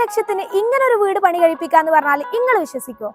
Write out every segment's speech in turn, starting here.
ലക്ഷത്തിന് ഇങ്ങനെ ഒരു വീട് പണി കഴിപ്പിക്കാന്ന് പറഞ്ഞാൽ നിങ്ങൾ വിശ്വസിക്കോ?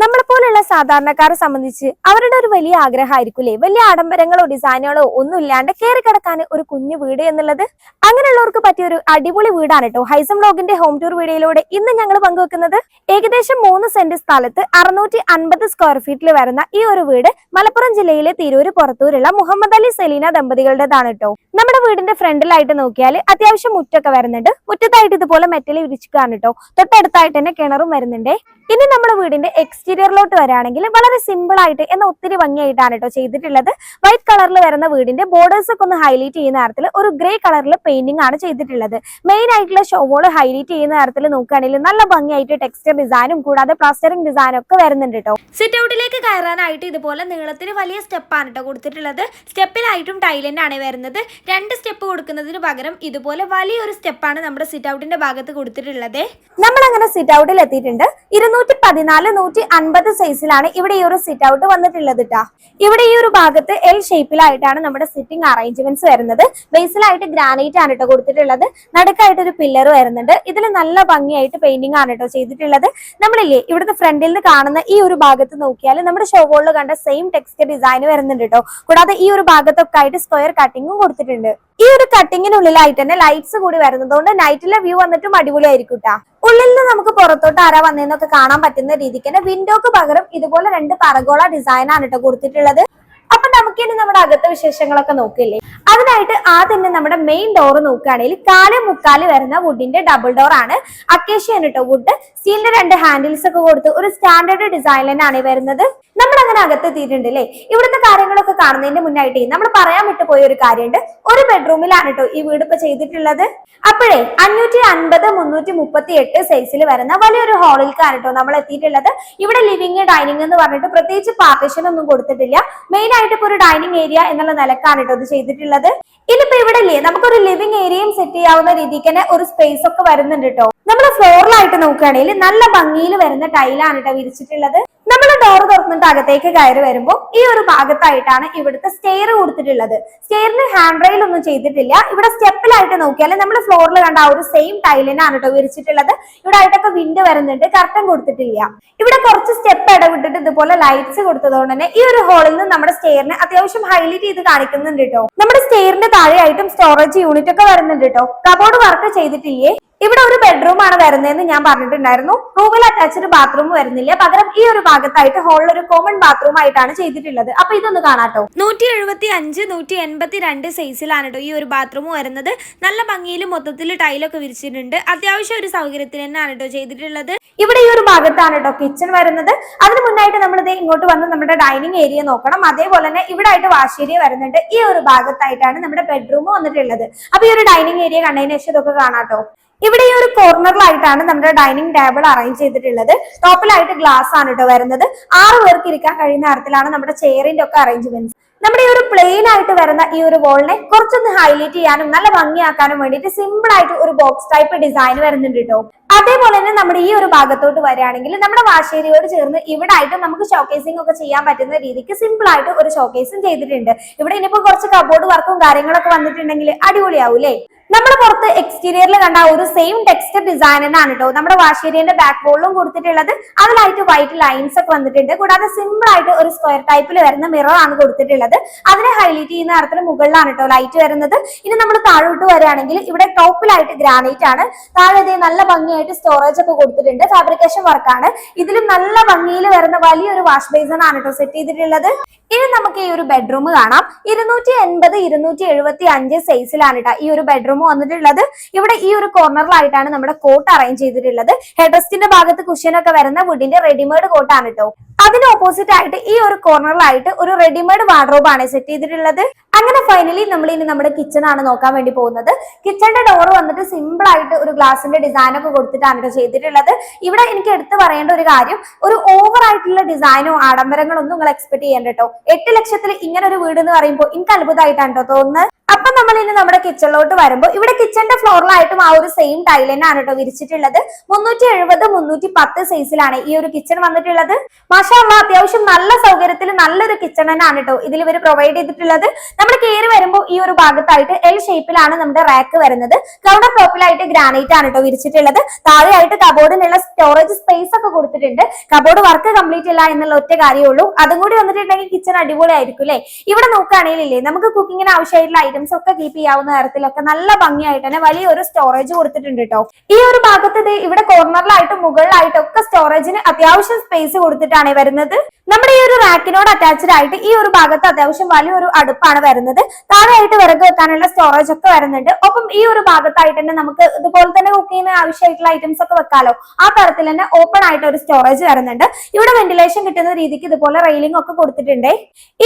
നമ്മളെപ്പോലുള്ള സാധാരണക്കാരെ സംബന്ധിച്ച് അവരുടെ ഒരു വലിയ ആഗ്രഹമായിരിക്കൂലേ, വലിയ ആഡംബരങ്ങളോ ഡിസൈനുകളോ ഒന്നും ഇല്ലാണ്ട് കയറി കിടക്കാൻ ഒരു കുഞ്ഞു വീട് എന്നുള്ളത്. അങ്ങനെയുള്ളവർക്ക് പറ്റിയ ഒരു അടിപൊളി വീടാണ് കേട്ടോ ഹൈസം വ്ലോഗിന്റെ ഹോം ടൂർ വീഡിയോയിലൂടെ ഇന്ന് ഞങ്ങൾ പങ്കുവെക്കുന്നത്. ഏകദേശം 3 സെന്റ് സ്ഥലത്ത് 650 സ്ക്വയർ ഫീറ്റിൽ വരുന്ന ഈ ഒരു വീട് മലപ്പുറം ജില്ലയിലെ തിരൂര് പുറത്തൂരുള്ള മുഹമ്മദ് അലി സെലീന ദമ്പതികളുടേതാണ് കേട്ടോ. നമ്മുടെ വീടിന്റെ ഫ്രണ്ടിലായിട്ട് നോക്കിയാൽ അത്യാവശ്യം മുറ്റൊക്കെ വരുന്നുണ്ട്. മുറ്റത്തായിട്ട് ഇതുപോലെ മെറ്റൽ വിരിച്ചിട്ടാണ് കേട്ടോ. തൊട്ടടുത്തായിട്ട് തന്നെ കിണറും വരുന്നുണ്ട്. ഇനി നമ്മുടെ വീടിന്റെ എക്സ്റ്റീരിയറിലോട്ട് വരാണെങ്കിൽ വളരെ സിമ്പിൾ ആയിട്ട് എന്നാൽ ഒത്തിരി ഭംഗിയായിട്ടാണ് കേട്ടോ ചെയ്തിട്ടുള്ളത്. വൈറ്റ് കളറിൽ വരുന്ന വീടിന്റെ ബോർഡേഴ്സ് ഒക്കെ ഒന്ന് ഹൈലൈറ്റ് ചെയ്യുന്ന തരത്തിൽ ഒരു ഗ്രേ കളറിൽ പെയിന്റിംഗ് ആണ് ചെയ്തിട്ടുള്ളത്. മെയിൻ ആയിട്ടുള്ള ഷോവോള് ഹൈലൈറ്റ് ചെയ്യുന്ന തരത്തിൽ നോക്കുകയാണെങ്കിൽ നല്ല ഭംഗിയായിട്ട് ടെക്സ്ചർ ഡിസൈനും കൂടാതെ പ്ലാസ്റ്ററിംഗ് ഡിസൈനും ഒക്കെ വരുന്നുണ്ട് കേട്ടോ. സിറ്റ് ഔട്ടിലേക്ക് കയറാനായിട്ട് ഇതുപോലെ നീളത്തിന് വലിയ സ്റ്റെപ്പാണ് കേട്ടോ കൊടുത്തിട്ടുള്ളത്. സ്റ്റെപ്പിലായിട്ടും ടൈലന്റ് ആണ് വരുന്നത്. 2 സ്റ്റെപ്പ് കൊടുക്കുന്നതിന് പകരം ഇതുപോലെ വലിയൊരു സ്റ്റെപ്പാണ് നമ്മുടെ സിറ്റ് ഔട്ടിന്റെ ഭാഗത്ത് കൊടുത്തിട്ടുള്ളത്. നമ്മൾ അങ്ങനെ സിറ്റ് ഔട്ടിൽ എത്തിയിട്ടുണ്ട്. 214-150 സൈസിലാണ് ഇവിടെ ഈ ഒരു സിറ്റ് ഔട്ട് വന്നിട്ടുള്ളത് ട്ടാ. ഇവിടെ ഈ ഒരു ഭാഗത്ത് എൽ ഷേപ്പിലായിട്ടാണ് നമ്മുടെ സിറ്റിംഗ് അറേഞ്ച്മെന്റ്സ് വരുന്നത്. ബേസിലായിട്ട് ഗ്രാനൈറ്റ് ആണ് കേട്ടോ കൊടുത്തിട്ടുള്ളത്. നടുക്കായിട്ട് ഒരു പില്ലർ വരുന്നുണ്ട്. ഇതിൽ നല്ല ഭംഗിയായിട്ട് പെയിന്റിംഗ് ആണ് കേട്ടോ ചെയ്തിട്ടുള്ളത്. നമ്മളില്ലേ ഇവിടുത്തെ ഫ്രണ്ടിൽ നിന്ന് കാണുന്ന ഈ ഒരു ഭാഗത്ത് നോക്കിയാൽ നമ്മുടെ ഷോകളിൽ കണ്ട സെയിം ടെക്സ്റ്റർ ഡിസൈൻ വരുന്നുണ്ട് കേട്ടോ. കൂടാതെ ഈ ഒരു ഭാഗത്തൊക്കെ ആയിട്ട് സ്ക്വയർ കട്ടിങ്ങും കൊടുത്തിട്ടുണ്ട്. ഈ ഒരു കട്ടിങ്ങിനുള്ളിലായിട്ട് തന്നെ ലൈറ്റ്സ് കൂടി വരുന്നതുകൊണ്ട് നൈറ്റിലെ വ്യൂ വന്നിട്ടും അടിപൊളിയായിരിക്കും ട്ടാ. ഉള്ളിൽ നിന്ന് നമുക്ക് പുറത്തോട്ട് ആരാ വന്നതെന്നൊക്കെ കാണാൻ പറ്റുന്ന രീതിക്ക് തന്നെ വിൻഡോക്ക് പകരം ഇതുപോലെ 2 പരഗോള ഡിസൈൻ ആണ് കേട്ടോ കൊടുത്തിട്ടുള്ളത്. അപ്പൊ നമുക്കിനി നമ്മുടെ അകത്തെ വിശേഷങ്ങളൊക്കെ നോക്കില്ലേ. അതിനായിട്ട് ആദ്യം നമ്മുടെ മെയിൻ ഡോർ നോക്കുകയാണെങ്കിൽ 4.25 വരുന്ന വുഡിന്റെ ഡബിൾ ഡോർ ആണ്. അക്കേഷ്യ കേട്ടോ വുഡ്. സ്റ്റീലിന്റെ 2 ഹാൻഡിൽസ് ഒക്കെ കൊടുത്ത് ഒരു സ്റ്റാൻഡേർഡ് ഡിസൈനിലാണ് വരുന്നത്. നമ്മൾ അങ്ങനെ അകത്തെത്തിയിട്ടുണ്ട് അല്ലേ. ഇവിടുത്തെ കാര്യങ്ങളൊക്കെ കാണുന്നതിന്റെ മുന്നായിട്ട് നമ്മൾ പറയാൻ വിട്ടുപോയ ഒരു കാര്യമുണ്ട്. ഒരു ബെഡ്റൂമിലാണ് കേട്ടോ ഈ വീട് ഇപ്പൊ ചെയ്തിട്ടുള്ളത്. അപ്പോഴേ 550-338 സൈസിൽ വരുന്ന വലിയൊരു ഹാളിലേക്കാണ് കേട്ടോ നമ്മൾ എത്തിയിട്ടുള്ളത്. ഇവിടെ ലിവിംഗ് ഡൈനിങ് എന്ന് പറഞ്ഞിട്ട് പ്രത്യേകിച്ച് പാർട്ടീഷൻ ഒന്നും കൊടുത്തിട്ടില്ല. മെയിൻ ആയിട്ട് ഇപ്പൊ ഒരു ഡൈനിങ് ഏരിയ എന്നുള്ള നിലക്കാണ് കേട്ടോ ഇത് ചെയ്തിട്ടുള്ളത്. ഇനിയിപ്പോ ഇവിടെ ഇല്ലേ നമുക്കൊരു ലിവിംഗ് ഏരിയയും സെറ്റ് ചെയ്യാവുന്ന രീതിക്ക് തന്നെ ഒരു സ്പേസ് ഒക്കെ വരുന്നുണ്ട് കേട്ടോ. നമ്മൾ ഫ്ലോറിലായിട്ട് നോക്കുകയാണെങ്കിൽ നല്ല ഭംഗിയിൽ വരുന്ന ടൈലാണ് കേട്ടോ വിരിച്ചിട്ടുള്ളത്. നമ്മൾ ഡോർ തുറന്നിട്ട് അകത്തേക്ക് കയറി വരുമ്പോൾ ഈ ഒരു ഭാഗത്തായിട്ടാണ് ഇവിടുത്തെ സ്റ്റെയർ കൊടുത്തിട്ടുള്ളത്. സ്റ്റെയറിന് ഹാൻഡ് റെയിൽ ഒന്നും ചെയ്തിട്ടില്ല. ഇവിടെ സ്റ്റെപ്പിലായിട്ട് നോക്കിയാൽ നമ്മൾ ഫ്ലോറിൽ കണ്ട ആ ഒരു സെയിം ടൈലിനാണ് കേട്ടോ വിരിച്ചിട്ടുള്ളത്. ഇവിടെ ആയിട്ടൊക്കെ വിൻഡോ വരുന്നുണ്ട്. കർട്ടൻ കൊടുത്തിട്ടില്ല. ഇവിടെ കുറച്ച് സ്റ്റെപ്പ് ഇടവിട്ടിട്ട് ഇതുപോലെ ലൈറ്റ്സ് കൊടുത്തതുകൊണ്ട് തന്നെ ഈ ഒരു ഹോളിൽ നിന്ന് നമ്മുടെ സ്റ്റെയറിനെ അത്യാവശ്യം ഹൈലൈറ്റ് ചെയ്ത് കാണിക്കുന്നുണ്ട് കേട്ടോ. നമ്മുടെ സ്റ്റെയറിന്റെ താഴെയായിട്ടും സ്റ്റോറേജ് യൂണിറ്റ് ഒക്കെ വരുന്നുണ്ട് കേട്ടോ. കബോർഡ് വർക്ക് ചെയ്തിട്ടില്ലേ. ഇവിടെ ഒരു ബെഡ്റൂം ആണ് വരുന്നതെന്ന് ഞാൻ പറഞ്ഞിട്ടുണ്ടായിരുന്നു. റൂമിൽ അറ്റാച്ച്ഡ് ബാത്റൂം വരുന്നില്ല. പകരം ഈ ഒരു ഭാഗത്തായിട്ട് ഹോളിൽ ഒരു കോമൺ ബാത്റൂം ആയിട്ടാണ് ചെയ്തിട്ടുള്ളത്. അപ്പൊ ഇതൊന്ന് കാണാട്ടോ. 175-182 സൈസിലാണ് കേട്ടോ ഈ ഒരു ബാത്റൂം വരുന്നത്. നല്ല ഭംഗിയിൽ മൊത്തത്തിൽ ടൈലൊക്കെ വിരിച്ചിട്ടുണ്ട്. അത്യാവശ്യം ഒരു സൗകര്യത്തിൽ തന്നെയാണ് കേട്ടോ ചെയ്തിട്ടുള്ളത്. ഇവിടെ ഈ ഒരു ഭാഗത്താണ് കേട്ടോ കിച്ചൺ വരുന്നത്. അതിന് മുന്നായിട്ട് നമ്മൾ ഇത് ഇങ്ങോട്ട് വന്ന് നമ്മുടെ ഡൈനിങ് ഏരിയ നോക്കണം. അതേപോലെ തന്നെ ഇവിടെ ആയിട്ട് വാഷ് ഏരിയ വരുന്നുണ്ട്. ഈ ഒരു ഭാഗത്തായിട്ടാണ് നമ്മുടെ ബെഡ്റൂം വന്നിട്ടുള്ളത്. അപ്പൊ ഈ ഒരു ഡൈനിങ് ഏരിയ കണ്ടതിന് ശേഷം ഇതൊക്കെ കാണാട്ടോ. ഇവിടെ ഈ ഒരു കോർണറിലായിട്ടാണ് നമ്മുടെ ഡൈനിങ് ടേബിൾ അറേഞ്ച് ചെയ്തിട്ടുള്ളത്. ടോപ്പിലായിട്ട് ഗ്ലാസ് ആണ് കേട്ടോ വരുന്നത്. 6 പേർക്ക് ഇരിക്കാൻ കഴിയുന്ന തരത്തിലാണ് നമ്മുടെ ചെയറിന്റെ ഒക്കെ അറേഞ്ച്മെന്റ്സ്. നമ്മുടെ ഈ ഒരു പ്ലെയിൻ ആയിട്ട് വരുന്ന ഈ ഒരു വോളിനെ കുറച്ചൊന്ന് ഹൈലൈറ്റ് ചെയ്യാനും നല്ല ഭംഗിയാക്കാനും വേണ്ടിയിട്ട് സിമ്പിൾ ആയിട്ട് ഒരു ബോക്സ് ടൈപ്പ് ഡിസൈൻ വരുന്നുണ്ട് കേട്ടോ. അതേപോലെ തന്നെ നമ്മുടെ ഈ ഒരു ഭാഗത്തോട്ട് വരികയാണെങ്കിൽ നമ്മുടെ വാഷേരിയോട് ചേർന്ന് ഇവിടെ ആയിട്ട് നമുക്ക് ഷോക്കേസിംഗ് ഒക്കെ ചെയ്യാൻ പറ്റുന്ന രീതിക്ക് സിമ്പിൾ ആയിട്ട് ഒരു ഷോക്കേസും ചെയ്തിട്ടുണ്ട്. ഇവിടെ ഇനിയിപ്പോ കുറച്ച് കബോർഡ് വർക്കും കാര്യങ്ങളൊക്കെ വന്നിട്ടുണ്ടെങ്കിൽ അടിപൊളിയാവൂലേ. നമ്മൾ പുറത്ത് എക്സ്റ്റീരിയറിൽ കണ്ട ഒരു സെയിം ടെക്സ്റ്റർ ഡിസൈൻ തന്നെയാണ് കേട്ടോ നമ്മുടെ വാഷേരിയന്റെ ബാക്ക് ബോളിലും കൊടുത്തിട്ടുള്ളത്. അതിലായിട്ട് വൈറ്റ് ലൈൻസ് ഒക്കെ വന്നിട്ടുണ്ട്. കൂടാതെ സിമ്പിൾ ആയിട്ട് ഒരു സ്ക്വയർ ടൈപ്പിൽ വരുന്ന മിറർ ആണ് കൊടുത്തിട്ടുള്ളത്. അതിനെ ഹൈലൈറ്റ് ചെയ്യുന്ന തരത്തിൽ മുകളിലാണ് കേട്ടോ ലൈറ്റ് വരുന്നത്. ഇനി നമ്മൾ താഴോട്ട് വരികയാണെങ്കിൽ ഇവിടെ ടോപ്പിലായിട്ട് ഗ്രാനൈറ്റ് ആണ്. താഴെ നല്ല ഭംഗിയായിട്ട് സ്റ്റോറേജ് ഒക്കെ കൊടുത്തിട്ടുണ്ട്. ഫാബ്രിക്കേഷൻ വർക്കാണ്. ഇതിലും നല്ല ഭംഗിയിൽ വരുന്ന വലിയൊരു വാഷ് ബേസിൻ ആണ് കേട്ടോ സെറ്റ് ചെയ്തിട്ടുള്ളത്. ഇനി നമുക്ക് ഈ ഒരു ബെഡ്റൂം കാണാം. 280-275 സൈസിലാണ് കേട്ടോ ഈ ഒരു ബെഡ്റൂം വന്നിട്ടുള്ളത്. ഇവിടെ ഈ ഒരു കോർണറിലായിട്ടാണ് നമ്മുടെ കോട്ട് അറേഞ്ച് ചെയ്തിട്ടുള്ളത്. ഹെഡ്റെസ്റ്റിന്റെ ഭാഗത്ത് കുഷ്യനൊക്കെ വരുന്ന വുഡിന്റെ റെഡിമെയ്ഡ് കോട്ടാണ് കേട്ടോ. അതിന് ഓപ്പോസിറ്റ് ആയിട്ട് ഈ ഒരു കോർണറിലായിട്ട് ഒരു റെഡിമെയ്ഡ് വാർഡ്രോബ് ആണ് സെറ്റ് ചെയ്തിട്ടുള്ളത്. അങ്ങനെ ഫൈനലി നമ്മൾ ഇനി നമ്മുടെ കിച്ചൺ ആണ് നോക്കാൻ വേണ്ടി പോകുന്നത്. കിച്ചണിന്റെ ഡോർ വന്നിട്ട് സിമ്പിൾ ആയിട്ട് ഒരു ഗ്ലാസിന്റെ ഡിസൈൻ ഒക്കെ കൊടുത്തിട്ടാണ് ചെയ്തിട്ടുള്ളത്. ഇവിടെ എനിക്ക് എടുത്തു പറയേണ്ട ഒരു കാര്യം, ഒരു ഓവർ ആയിട്ടുള്ള ഡിസൈനോ ആഡംബരങ്ങളോ ഒന്നും നിങ്ങൾ എക്സ്പെക്ട് ചെയ്യേണ്ട കേട്ടോ. 8 ലക്ഷത്തിൽ ഇങ്ങനെ ഒരു വീട് എന്ന് പറയുമ്പോൾ എനിക്ക് അത്ഭുതമായിട്ടാണ് കേട്ടോ തോന്നുന്നത്. അപ്പൊ അപ്പൊ നമ്മൾ ഇനി നമ്മുടെ കിച്ചണിലോട്ട് വരുമ്പോൾ ഇവിടെ കിച്ചണിന്റെ ഫ്ലോറിലായിട്ടും ആ ഒരു സെയിം ടൈൽ തന്നെയാണ് കേട്ടോ വിരിച്ചിട്ടുള്ളത്. 370, 310 സൈസിലാണ് ഈ ഒരു കിച്ചൺ വന്നിട്ടുള്ളത്. മാഷാ അല്ലാഹ്, അത്യാവശ്യം നല്ല സൗകര്യത്തിൽ നല്ലൊരു കിച്ചൺ തന്നെയാണ് കേട്ടോ ഇതിൽ ഇവർ പ്രൊവൈഡ് ചെയ്തിട്ടുള്ളത്. നമ്മൾ കയറി വരുമ്പോൾ ഈ ഒരു ഭാഗത്തായിട്ട് എൽ ഷേപ്പിലാണ് നമ്മുടെ റാക്ക് വരുന്നത്. കൗണ്ടർ ടോപ്പിലായിട്ട് ഗ്രാനൈറ്റ് ആണ് കേട്ടോ വിരിച്ചിട്ടുള്ളത്. താഴെയായിട്ട് കബോർഡിനുള്ള സ്റ്റോറേജ് സ്പേസ് ഒക്കെ കൊടുത്തിട്ടുണ്ട്. കബോർഡ് വർക്ക് കംപ്ലീറ്റ് ഇല്ല എന്നുള്ള ഒറ്റ കാര്യമേ ഉള്ളൂ. അതും കൂടി വന്നിട്ടുണ്ടെങ്കിൽ കിച്ചൺ അടിപൊളിയായിരിക്കും അല്ലേ. ഇവിടെ നോക്കുകയാണെങ്കിലേ നമുക്ക് കുക്കിങ്ങിന് ആവശ്യമായിട്ടുള്ള ഐറ്റംസ് ഒക്കെ കീപ്പ് ചെയ്യാവുന്ന തരത്തിലൊക്കെ നല്ല ഭംഗിയായിട്ട് തന്നെ വലിയൊരു സ്റ്റോറേജ് കൊടുത്തിട്ടുണ്ട് കേട്ടോ. ഈ ഒരു ഭാഗത്ത് ഇവിടെ കോർണറിലായിട്ടും മുകളിലായിട്ടും ഒക്കെ സ്റ്റോറേജിന് അത്യാവശ്യം സ്പേസ് കൊടുത്തിട്ടാണ് വരുന്നത്. നമ്മുടെ ഈ ഒരു റാക്കിനോട് അറ്റാച്ച്ഡ് ആയിട്ട് ഈ ഒരു ഭാഗത്ത് അത്യാവശ്യം വലിയൊരു അടുപ്പാണ് വരുന്നത്. താഴെയായിട്ട് വിറക് വെക്കാനുള്ള സ്റ്റോറേജ് ഒക്കെ വരുന്നുണ്ട്. ഒപ്പം ഈ ഒരു ഭാഗത്തായിട്ട് തന്നെ നമുക്ക് ഇതുപോലെ തന്നെ കുക്കിങ്ങിന് ആവശ്യമായിട്ടുള്ള ഐറ്റംസ് ഒക്കെ വെക്കാലോ, ആ തരത്തിൽ തന്നെ ഓപ്പൺ ആയിട്ട് ഒരു സ്റ്റോറേജ് വരുന്നുണ്ട്. ഇവിടെ വെന്റിലേഷൻ കിട്ടുന്ന രീതിക്ക് ഇതുപോലെ റെയിലിംഗ് ഒക്കെ കൊടുത്തിട്ടുണ്ട്.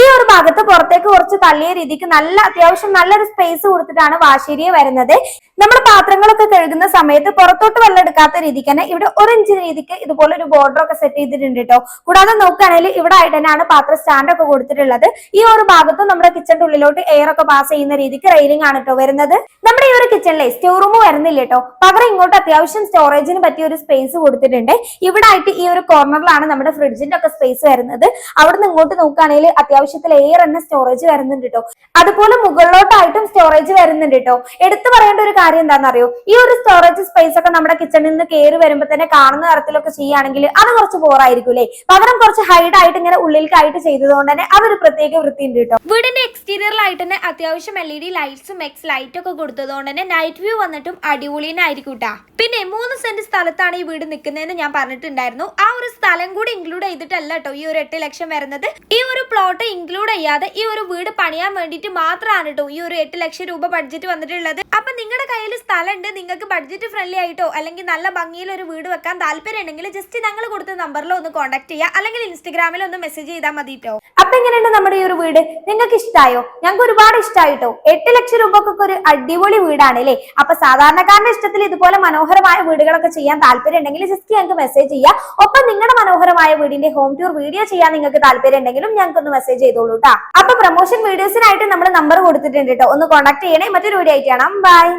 ഈ ഒരു ഭാഗത്ത് പുറത്തേക്ക് കുറച്ച് തള്ളിയ രീതിക്ക് അത്യാവശ്യം നല്ലൊരു സ്പേസ് കൊടുത്തിട്ടാണ് വാഷേരിയ വരുന്നത്. നമ്മൾ പാത്രങ്ങളൊക്കെ കഴുകുന്ന സമയത്ത് പുറത്തോട്ട് വെള്ളം എടുക്കാത്ത രീതിക്ക് തന്നെ ഇവിടെ 1 ഇഞ്ച് രീതിക്ക് ഇതുപോലെ ഒരു ബോർഡർ ഒക്കെ സെറ്റ് ചെയ്തിട്ടുണ്ട് കേട്ടോ. കൂടാതെ നോക്കുകയാണെങ്കിൽ ഇവിടെ ആയിട്ട് തന്നെയാണ് പാത്ര സ്റ്റാൻഡ് ഒക്കെ കൊടുത്തിട്ടുള്ളത്. ഈ ഒരു ഭാഗത്തും നമ്മുടെ കിച്ചണിന്റെ ഉള്ളിലോട്ട് എയർ ഒക്കെ പാസ് ചെയ്യുന്ന രീതിക്ക് റെയിലിംഗ് ആണ് കേട്ടോ വരുന്നത്. നമ്മുടെ ഈ ഒരു കിച്ചണിലെ സ്റ്റോർ റൂം വരുന്നില്ല കേട്ടോ, പകരം ഇങ്ങോട്ട് അത്യാവശ്യം സ്റ്റോറേജിന് പറ്റിയ ഒരു സ്പേസ് കൊടുത്തിട്ടുണ്ട്. ഇവിടെ ആയിട്ട് ഈ ഒരു കോർണറിലാണ് നമ്മുടെ ഫ്രിഡ്ജിന്റെ ഒക്കെ സ്പേസ് വരുന്നത്. അവിടുന്ന് ഇങ്ങോട്ട് നോക്കുകയാണെങ്കിൽ അത്യാവശ്യത്തിൽ എയർ തന്നെ സ്റ്റോറേജ് വരുന്നുണ്ട് കേട്ടോ. അതുപോലെ മുകളിലോട്ടായിട്ടും സ്റ്റോറേജ് വരുന്നുണ്ട് കേട്ടോ. എടുത്തു പറയേണ്ട ഒരു കാര്യം എന്താണെന്നറിയോ, ഈ ഒരു സ്റ്റോറേജ് സ്പേസ് ഒക്കെ നമ്മുടെ കിച്ചണിൽ നിന്ന് കയറി വരുമ്പോൾ തന്നെ കാണുന്ന തരത്തിലൊക്കെ ചെയ്യുകയാണെങ്കിൽ അത് കുറച്ച് ബോറായിരിക്കും അല്ലേ. പകരം കുറച്ച് ഹൈഡ് ആയിട്ട് ഇങ്ങനെ ഉള്ളിലേക്കായിട്ട് ചെയ്തതുകൊണ്ട് തന്നെ അതൊരു പ്രത്യേക വൃത്തിയുണ്ട് കേട്ടോ. വീടിന്റെ എക്സ്റ്റീരിയറിലായിട്ട് തന്നെ അത്യാവശ്യം LED ലൈറ്റ്സും എക്സ് ലൈറ്റ് ഒക്കെ കൊടുത്തതുകൊണ്ട് തന്നെ നൈറ്റ് വ്യൂ വന്നിട്ടും അടിപൊളിയായിരിക്കും കേട്ടാ. പിന്നെ 3 സെന്റ് സ്ഥലത്താണ് ഈ വീട് നിൽക്കുന്നതെന്ന് ഞാൻ പറഞ്ഞിട്ടുണ്ടായിരുന്നു. ആ ഒരു സ്ഥലം കൂടി ഇൻക്ലൂഡ് ചെയ്തിട്ടല്ല കേട്ടോ ഈ ഒരു 8 ലക്ഷം വരുന്നത്. ഈ ഒരു പ്ലോട്ട് ഇൻക്ലൂഡ് ചെയ്യാതെ ഈ ഒരു വീട് പണിയാൻ വേണ്ടിയിട്ട് മാത്രമാണ് കേട്ടോ ഈ ഒരു 8 ലക്ഷം രൂപ ബഡ്ജറ്റ് വന്നിട്ടുള്ളത്. അപ്പൊ നിങ്ങളുടെ കയ്യിൽ സ്ഥലം ഉണ്ട്, നിങ്ങൾക്ക് ബഡ്ജറ്റ് ഫ്രണ്ട്ലി ആയിട്ടോ അല്ലെങ്കിൽ നല്ല ഭംഗിയിൽ ഒരു വീട് വെക്കാൻ താല്പര്യം ഉണ്ടെങ്കിൽ ജസ്റ്റ് ഞങ്ങൾ കൊടുത്ത നമ്പറിൽ ഒന്ന് കോൺടാക്ട് ചെയ്യുക, അല്ലെങ്കിൽ ഇൻസ്റ്റഗ്രാമിൽ ഒന്ന് മെസ്സേജ് ചെയ്താൽ മതി കേട്ടോ. അപ്പൊ എങ്ങനെയുണ്ട് നമ്മുടെ ഈ ഒരു വീട്, നിങ്ങൾക്ക് ഇഷ്ടമായോ? ഞങ്ങൾക്ക് ഒരുപാട് ഇഷ്ടമായിട്ടോ. 8 ലക്ഷം രൂപക്കൊക്കെ ഒരു അടിപൊളി വീടാണ് അല്ലേ. അപ്പൊ സാധാരണക്കാരന്റെ ഇഷ്ടത്തിൽ ഇതുപോലെ മനോഹരമായ വീടുകളൊക്കെ ചെയ്യാൻ താല്പര്യം ഉണ്ടെങ്കിൽ ജസ്റ്റ് ഞങ്ങൾക്ക് മെസ്സേജ് ചെയ്യുക. ഒപ്പം നിങ്ങളുടെ മനോഹരമായ വീടിന്റെ ഹോം ടൂർ വീഡിയോ ചെയ്യാൻ നിങ്ങൾക്ക് താല്പര്യം ഉണ്ടെങ്കിലും ഞങ്ങൾക്ക് ഒന്ന് മെസ്സേജ് ചെയ്തോളൂ കേട്ടോ. അപ്പൊ പ്രൊമോഷൻ വീഡിയോസിനായിട്ട് നമ്മൾ നമ്പർ കൊടുത്തിട്ടുണ്ട് കേട്ടോ, ഒന്ന് കോൺടാക്ട് ചെയ്യണേ. മറ്റൊരു വീഡിയോ ആയിട്ട് കാണാം. ബൈ.